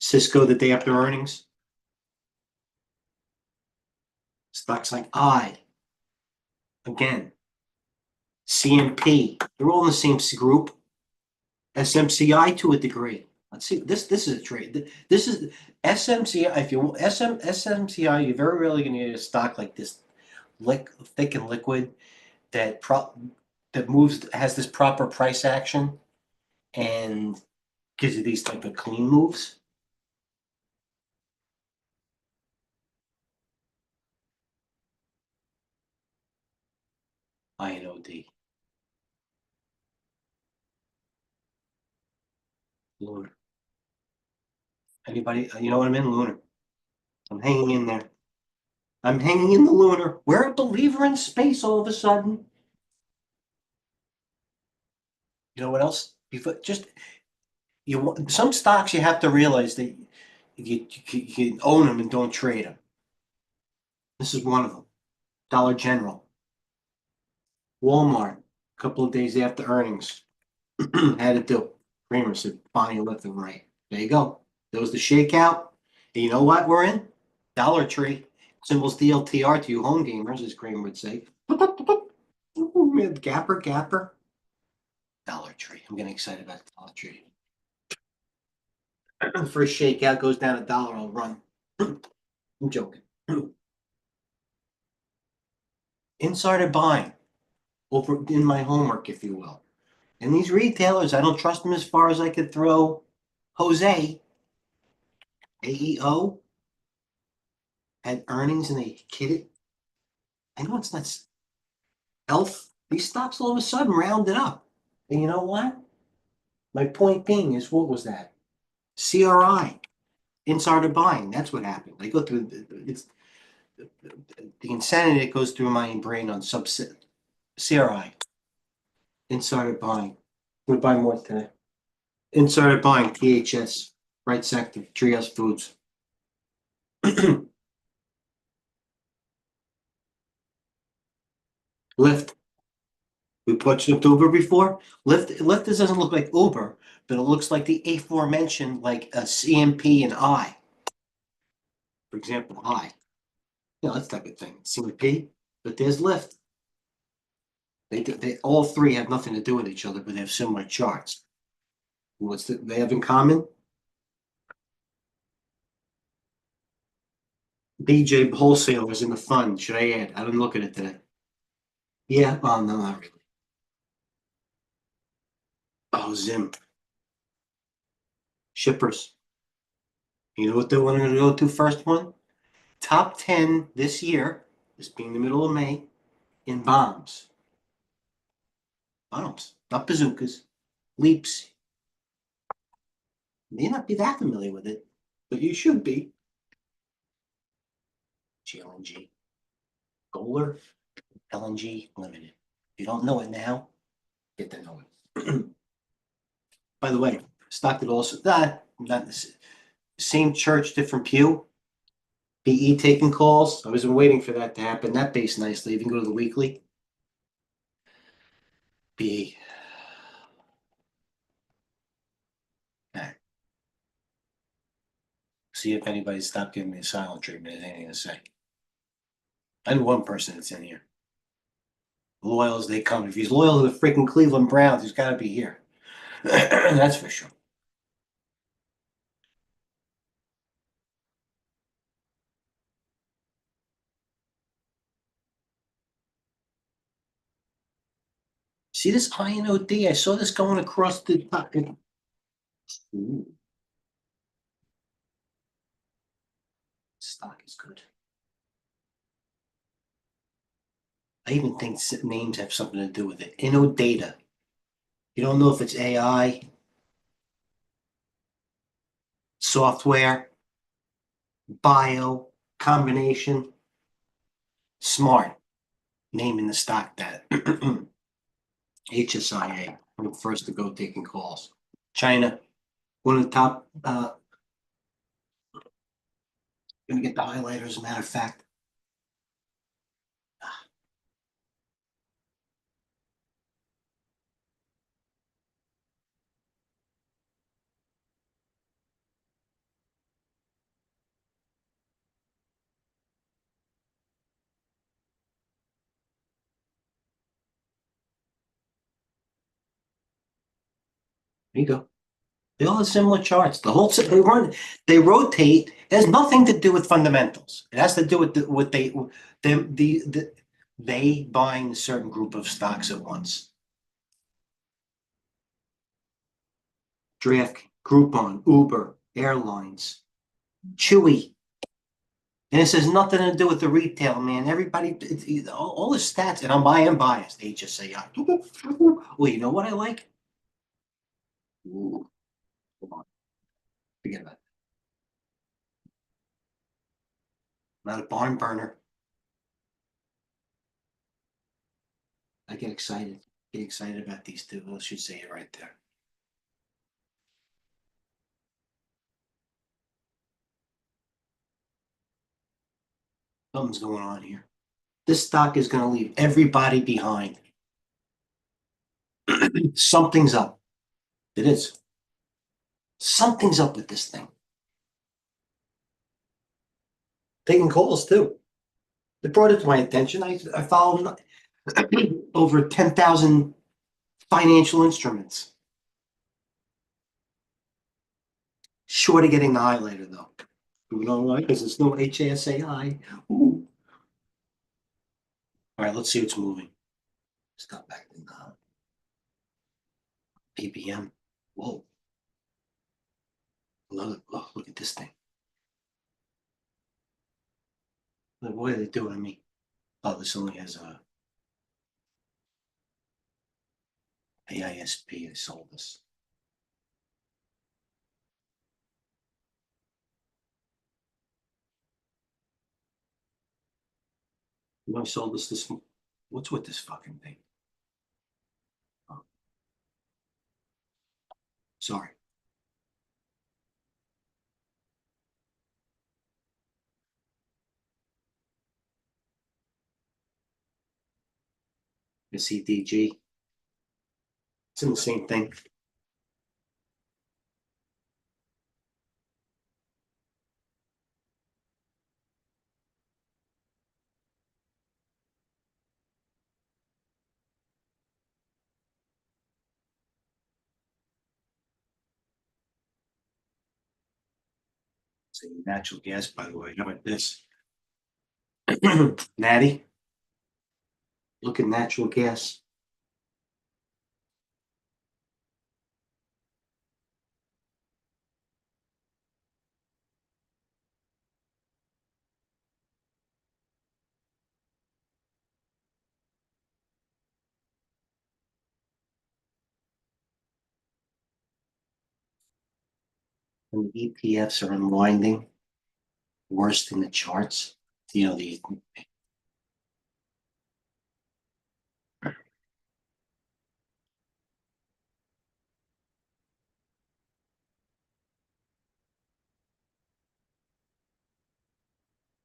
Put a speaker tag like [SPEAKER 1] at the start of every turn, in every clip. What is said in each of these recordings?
[SPEAKER 1] Cisco the day after earnings. Stocks like I. Again. CMP. They're all in the same group. SMCI to a degree. Let's see. This is a trade. This is SMCI. If you SMCI, you're very rarely going to get a stock like this, thick and liquid, that moves, has this proper price action, and gives you these type of clean moves. INOD. Lunar. Anybody? You know what I'm in? Lunar. I'm hanging in there. I'm hanging in the lunar. We're a believer in space all of a sudden. You know what else? Some stocks you have to realize that you can own them and don't trade them. This is one of them. Dollar General. Walmart. A couple of days after earnings. Had it do. Kramer said, Bonnie left and right. There you go. There was the shakeout. And you know what we're in? Dollar Tree. Symbols DLTR to you home gamers, as Kramer would say. Gapper. Dollar Tree. I'm getting excited about Dollar Tree. First shakeout goes down $1, I'll run. I'm joking. Insider buying over in my homework, if you will. And these retailers, I don't trust them as far as I could throw Jose. AEO had earnings and they kidded. I know it's not Elf. These stocks all of a sudden rounded up. And you know what? My point being is, what was that? CRI. Insider buying. That's what happened. I go through it's the insanity that goes through my brain on subset. CRI. Insider buying. We're buying more today. Insider buying. THS. Right sector. Trios Foods. Lyft. We put Uber before. Lyft doesn't look like Uber, but it looks like the aforementioned, like a CMP and I. For example, I. You know, that type of thing. CMP, but there's Lyft. They all three have nothing to do with each other, but they have similar charts. What's they have in common? BJ wholesalers in the fund. Should I add? I didn't look at it today. Yeah, well, no, not really. Oh, Zim. Shippers. You know what they want to go to first one? Top 10 this year, this being the middle of May, in bombs. Bombs, not bazookas. Leaps. May not be that familiar with it, but you should be. GLNG. Golar, LNG Limited. If you don't know it now, get to know it. By the way, stock that also, not the same church, different pew. BE taking calls. I was waiting for that to happen. That based nicely. You can go to the weekly. BE. Okay. See if anybody stopped giving me a silent treatment. Has anything to say? I know one person that's in here. Loyal as they come. If he's loyal to the freaking Cleveland Browns, he's got to be here. That's for sure. See this INOD? I saw this going across the top. Ooh. Stock is good. I even think names have something to do with it. InnoData. You don't know if it's AI, software, bio, combination. Smart. Naming the stock that. HSIA. One of the first to go taking calls. China. One of the top. Gonna get the highlighter as a matter of fact. There you go. They all have similar charts. The whole they rotate. It has nothing to do with fundamentals. It has to do with what they buying a certain group of stocks at once. Draft, Groupon, Uber, Airlines, Chewy. And this has nothing to do with the retail, man. Everybody, all the stats, and I'm biased. They just say, well, you know what I like? Ooh, come on, forget about it. Not a barn burner. I get excited. Get excited about these two. I should say it right there. Something's going on here. This stock is going to leave everybody behind. Something's up. It is. Something's up with this thing. Taking calls too. It brought it to my attention. I followed over 10,000 financial instruments. Short of getting the highlighter though. We don't like because there's no HASAI. Ooh. All right, let's see what's moving. Stop back in PPM. Whoa. Look at this thing. What are they doing to me? Oh, this only has a AISP. They sold this. I sold this. What's with this fucking thing? Oh. Sorry. The CDG. It's in the same thing. Say natural gas, by the way. How about this? Natty. Look at natural gas. And the ETFs are unwinding worse than the charts. You know, you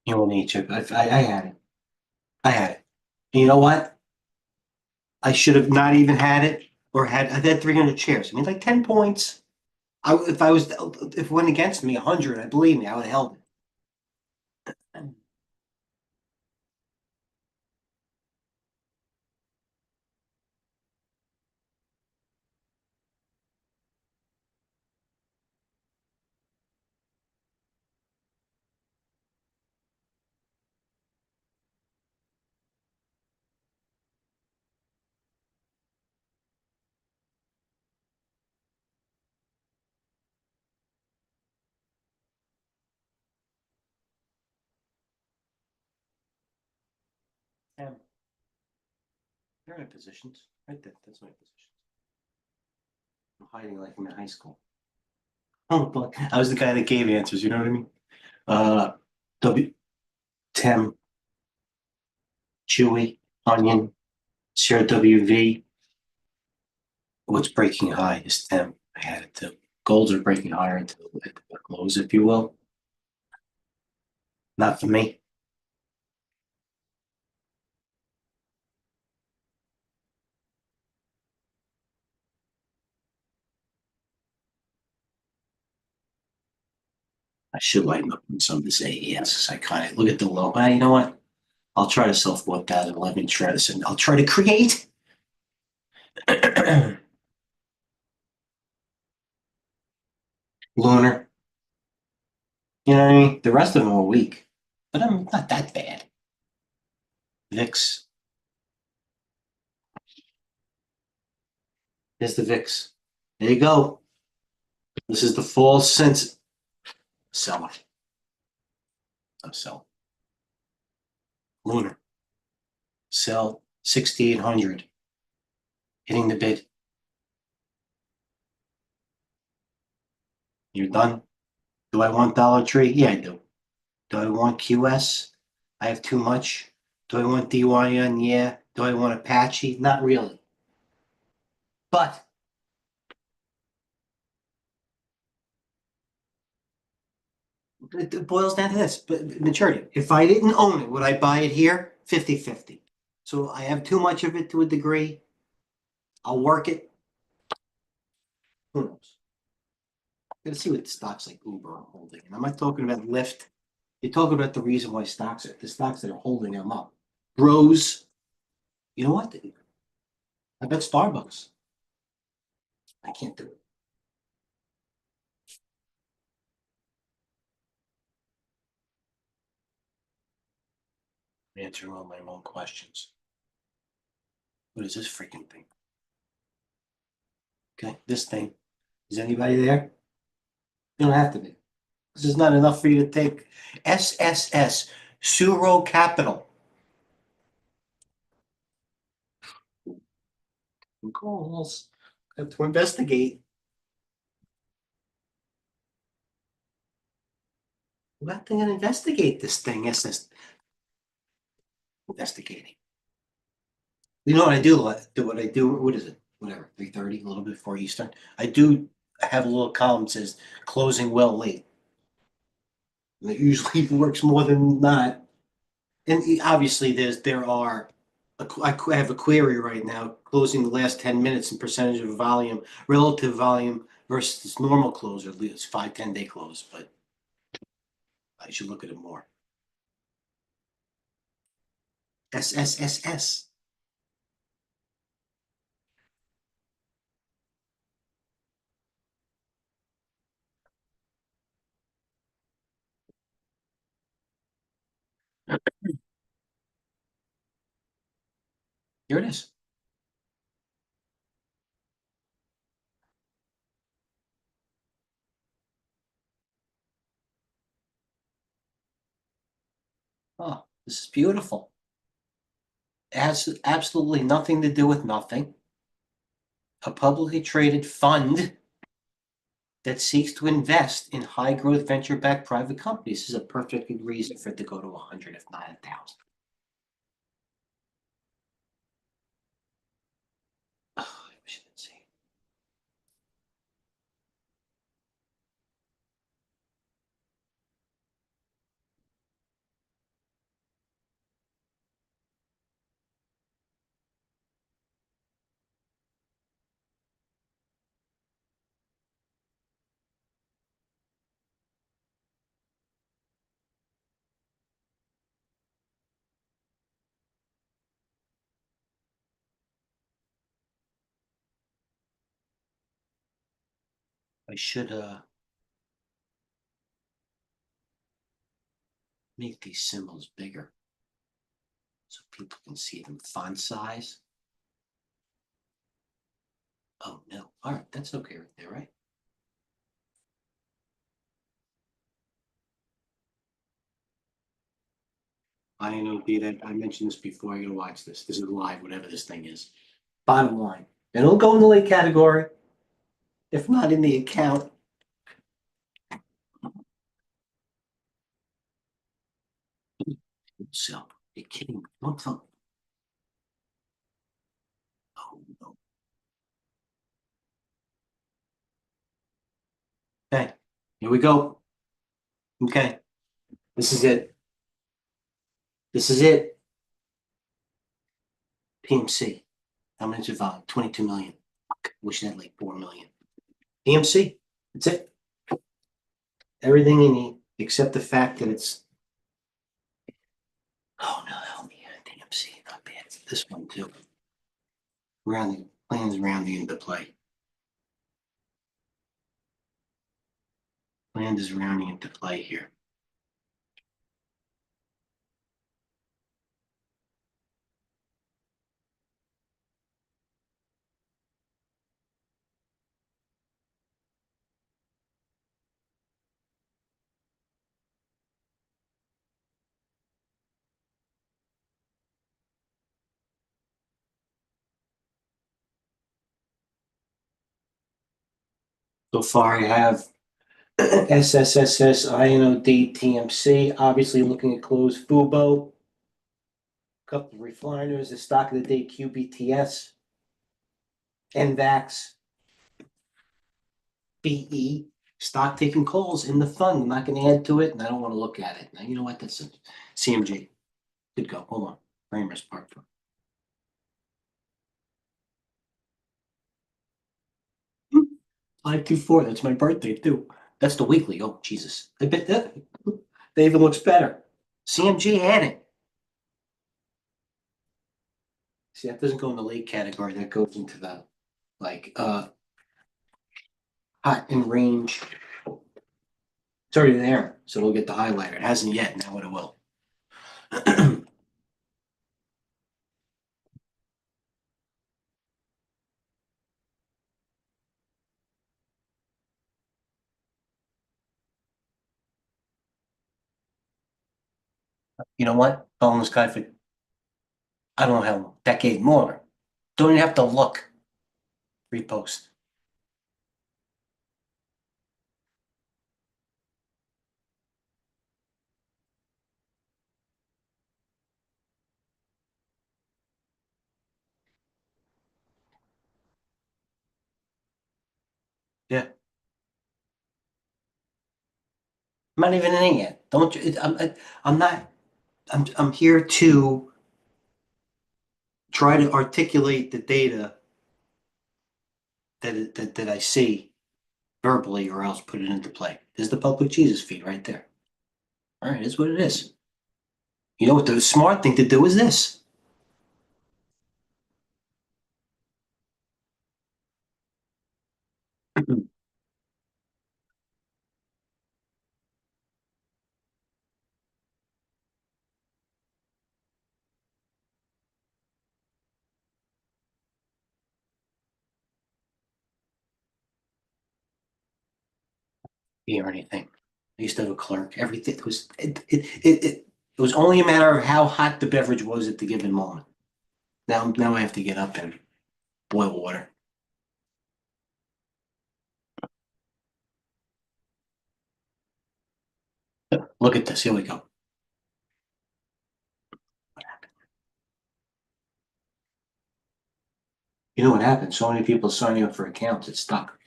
[SPEAKER 1] don't need to. I had it. I had it. And you know what? I should have not even had it or I had 300 shares. I mean, like 10 points. If it went against me 100, I believe me, I would have held it. And they're in positions. Right there. That's my position. I'm hiding like I'm in high school. Oh, but I was the guy that gave answers, you know what I mean? W Tem, Chewy, Onion, Sierra WV. What's breaking high is Tem. I had it too. Golds are breaking higher into the close, if you will. Not for me. I should lighten up on some of this AES. I kind of look at the low. You know what? I'll try to self-work that and let me try this, and I'll try to create. Lunar. You know what I mean? The rest of them are weak, but I'm not that bad. VIX. Here's the VIX. There you go. This is the false sense. Sell it. I'm selling. Lunar. Sell 6,800. Hitting the bid. You're done. Do I want Dollar Tree? Yeah, I do. Do I want QS? I have too much. Do I want DYN? Yeah. Do I want Apache? Not really. But it boils down to this, but maturity. If I didn't own it, would I buy it here? 50-50. So I have too much of it to a degree. I'll work it. Who knows? Gotta see what stocks like Uber are holding. And I'm not talking about Lyft. You're talking about the reason why the stocks that are holding them up. Bros, you know what? I bet Starbucks. I can't do it. I'm answering all my own questions. What is this freaking thing? Okay, this thing. Is anybody there? You don't have to be. This is not enough for you to take. SSS, Suro Capital. Calls. Have to investigate. We have to investigate this thing. SS investigating. You know what I do? What I do? What is it? Whatever. 3:30, a little bit before Eastern. I do have a little column that says closing well late. And it usually works more than not. And obviously, there are. I have a query right now, closing the last 10 minutes and percentage of volume, relative volume versus normal close, or at least 5-10 day close. But I should look at it more. SSSS. Here it is. Oh, this is beautiful. It has absolutely nothing to do with nothing. A publicly traded fund that seeks to invest in high growth venture backed private companies. This is a perfect reason for it to go to 100, if not 1,000. Oh, I wish I could see. I should make these symbols bigger so people can see them font size. Oh no. All right, that's okay right there, right? I know, B, that I mentioned this before. I gotta watch this. This is live, whatever this thing is. Bottom line. And it'll go in the late category, if not in the account. So, you're kidding me. Don't tell. Oh no. Okay, here we go. Okay, this is it. This is it. PMC. How much of 22 million? Fuck, wish I had like 4 million. PMC. That's it. Everything you need, except the fact that it's. Oh no, help me. PMC, not bad. This one too. Rounding plans rounding into play. Land is rounding into play here. So far, I have SSSS, INOD, TMC, obviously looking at close FUBO, couple of refiners, the stock of the day QBTS, NVAX, BE, stock taking calls in the fund. I'm not going to add to it, and I don't want to look at it. Now, you know what? That's a CMG. Good go. Hold on. Framers Park. 524. That's my birthday too. That's the weekly. Oh, Jesus. I bet that even looks better. CMG had it. See, that doesn't go in the late category. That goes into the like hot and range. It's already there, so it'll get the highlighter. It hasn't yet. Now it will. You know what? Following this guy for I don't know how long, decade more. Don't even have to look. Repost. Yeah. I'm not even in it yet. Don't you? I'm not. I'm here to try to articulate the data that I see verbally, or else put it into play. There's the public Jesus feed right there. All right, it's what it is. You know what the smart thing to do is this. Or anything. I used to have a clerk. Everything was it was only a matter of how hot the beverage was at the given moment. Now I have to get up and boil water. Look at this. Here we go. What happened? You know what happened? So many people signing up for accounts. It's stuck.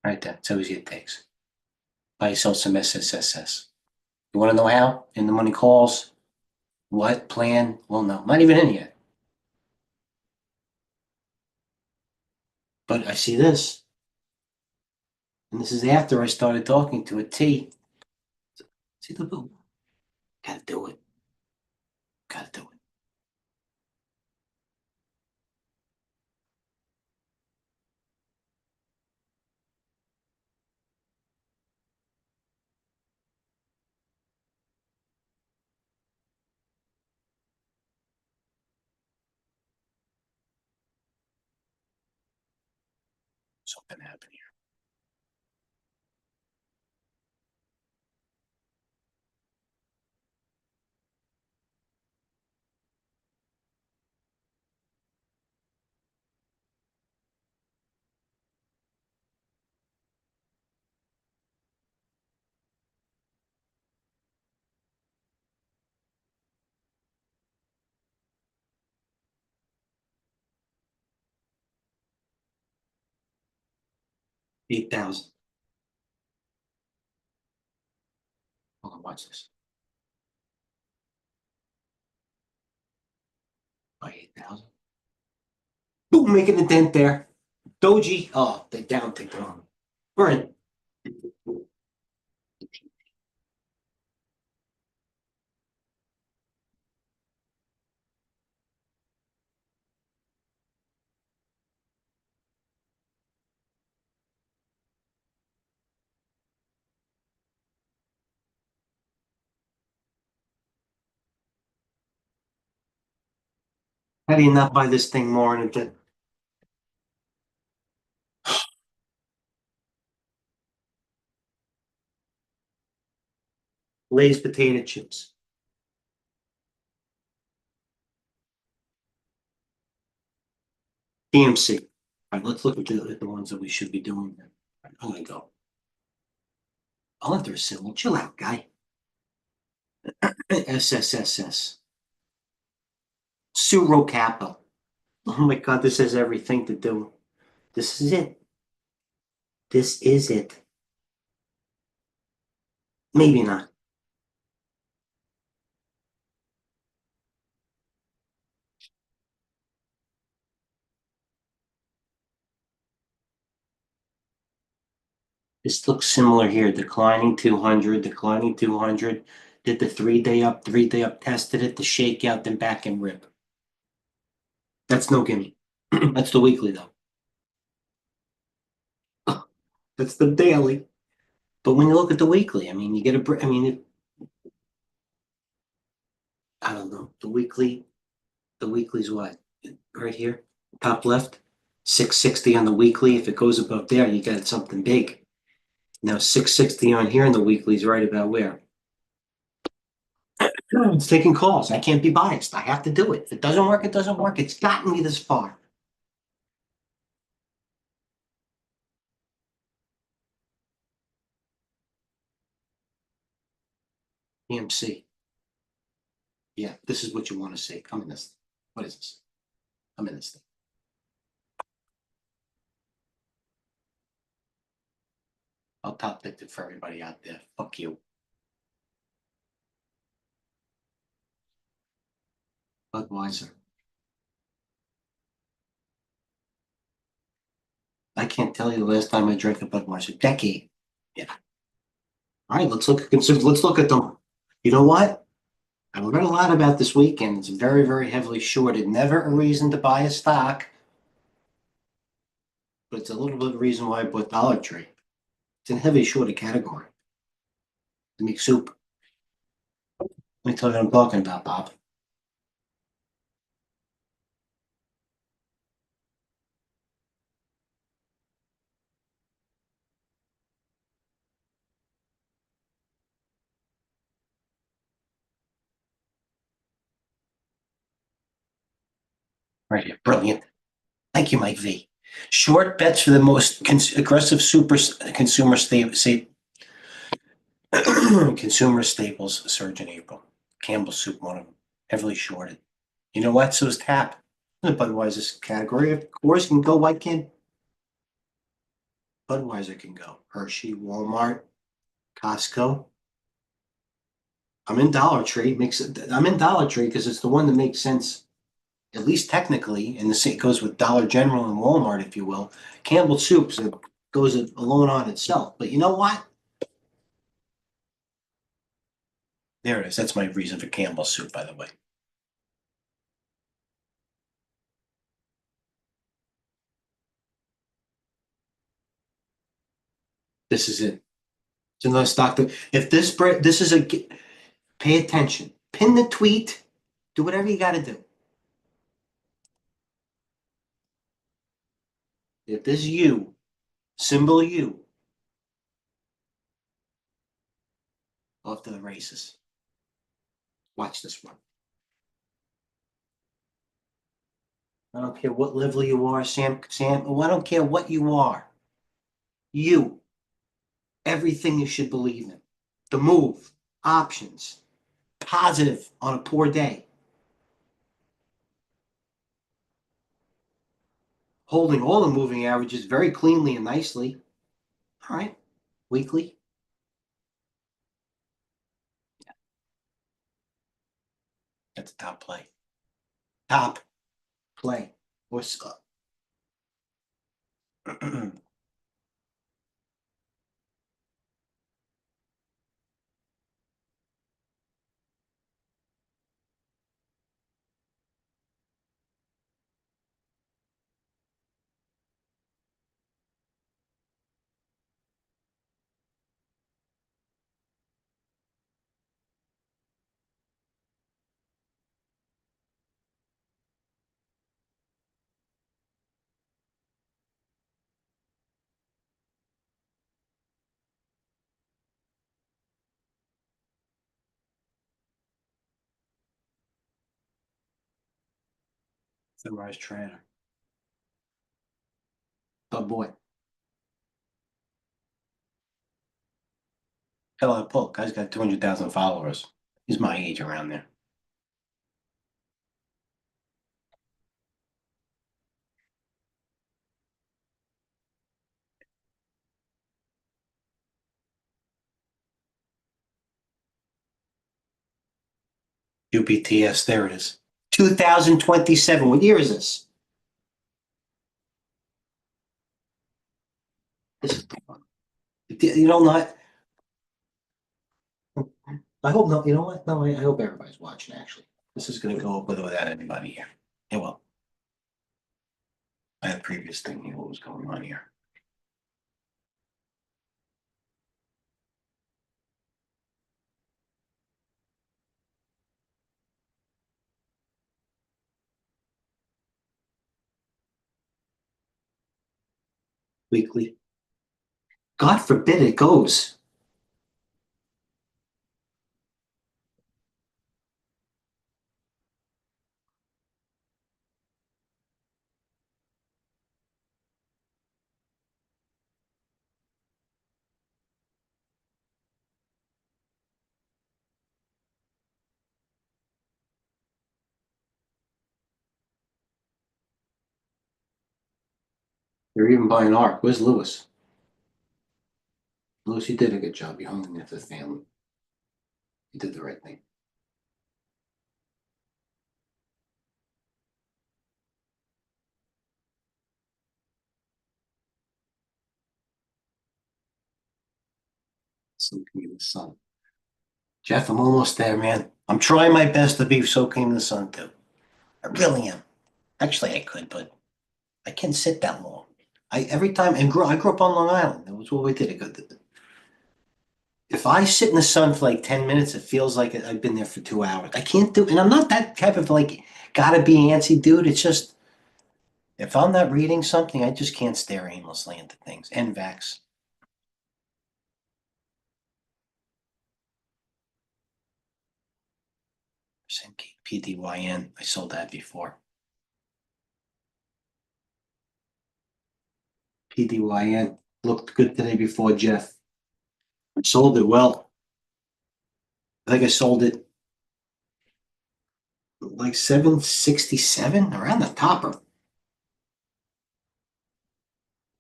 [SPEAKER 1] Right there. It's how easy it takes. Buy yourself some SSSS. You want to know how? In the money calls. What plan? Well, no, not even in yet. But I see this, and this is after I started talking to a T. See the boom. Gotta do it. Gotta do it. Something happened here. $8,000. Hold on, watch this. By 8,000. Boom, making a dent there. Doji. Oh, they down ticked it on. We're in. How do you not buy this thing more than Lay's potato chips? DMC. All right, let's look at the ones that we should be doing. All right, I'm gonna go. I'll enter a symbol. Chill out, guy. SSSS. Suro Kappa. Oh my God, this has everything to do. This is it. This is it. Maybe not. This looks similar here. Declining 200, declining 200. Did the 3 day up, 3 day up, tested it, the shakeout, then back and rip. That's no gimme. That's the weekly though. That's the daily. But when you look at the weekly, I mean, you get a, I mean, I don't know. The weekly's what? Right here, top left, 660 on the weekly. If it goes above there, you got something big. Now 660 on here, and the weekly's right about where? No, it's taking calls. I can't be biased. I have to do it. If it doesn't work, it doesn't work. It's gotten me this far. EMC. Yeah, this is what you want to see. Come in this. What is this? I'm in this thing. I'll top pick it for everybody out there. Fuck you. Budweiser. I can't tell you the last time I drank a Budweiser. Decade. Yeah. All right, let's look at them. You know what? I read a lot about this weekend. It's very, very heavily shorted. Never a reason to buy a stock, but it's a little bit of reason why I bought Dollar Tree. It's in a heavy shorted category. To make soup. Let me tell you what I'm talking about, Bob. Right here. Brilliant. Thank you, Mike V. Short bets for the most aggressive super consumer consumer staples surge in April. Campbell Soup, one of them, heavily shorted. You know what? So is Tap. The Budweiser's category, of course, can go. Why can't Budweiser can go? Hershey, Walmart, Costco. I'm in Dollar Tree. I'm in Dollar Tree because it's the one that makes sense, at least technically, and the same goes with Dollar General and Walmart, if you will. Campbell Soups, it goes alone on itself. But you know what? There it is. That's my reason for Campbell Soup, by the way. This is it. It's another stock that if this is a pay attention. Pin the tweet. Do whatever you got to do. If this you, symbol you, off to the races. Watch this one. I don't care what level you are, Sam. I don't care what you are. You, everything you should believe in. The move, options, positive on a poor day. Holding all the moving averages very cleanly and nicely. All right. Weekly. That's a top play. Top play. What's up? Sunrise Trader. Oh boy. Hell of a pull. Guy's got 200,000 followers. He's my age around there. UPTS, there it is. 2027. What year is this? This is you know not. I hope not. You know what? No, I hope everybody's watching. Actually, this is going to go up with or without anybody here. It will. I had a previous thing here. What was going on here? Weekly. God forbid it goes. They're even buying ARK. Where's Lewis? Lewis, you did a good job. You hung in there for the family. You did the right thing. So came the sun. Jeff, I'm almost there, man. I'm trying my best to be so came the sun too. I really am. Actually, I could, but I can't sit that long. I every time and I grew up on Long Island. That was what we did. If I sit in the sun for like 10 minutes, it feels like I've been there for 2 hours. I can't do, and I'm not that type of like gotta be antsy dude. It's just if I'm not reading something, I just can't stare aimlessly into things. NVAX. PDYN. I sold that before. PDYN looked good today before Jeff. I sold it well. I think I sold it like 767 around the topper.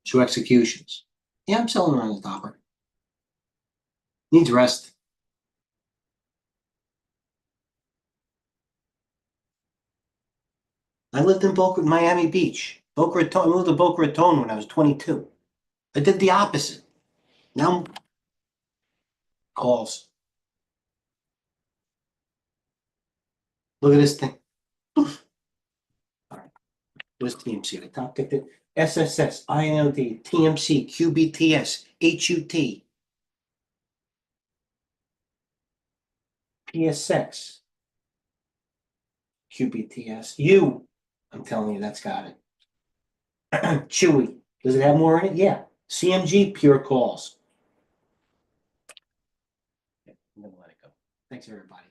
[SPEAKER 1] 2 executions. Yeah, I'm selling around the topper. Needs rest. I lived in Miami Beach. Boca Raton. I moved to Boca Raton when I was 22. I did the opposite. Now I'm calls. Look at this thing. All right. Where's TMC? The top ticket. SSS, INOD, TMC, QBTS, HUT, PSX, QBTS, U. I'm telling you, that's got it. Chewy. Does it have more in it? Yeah. CMG, pure calls. I'm going to let it go. Thanks, everybody.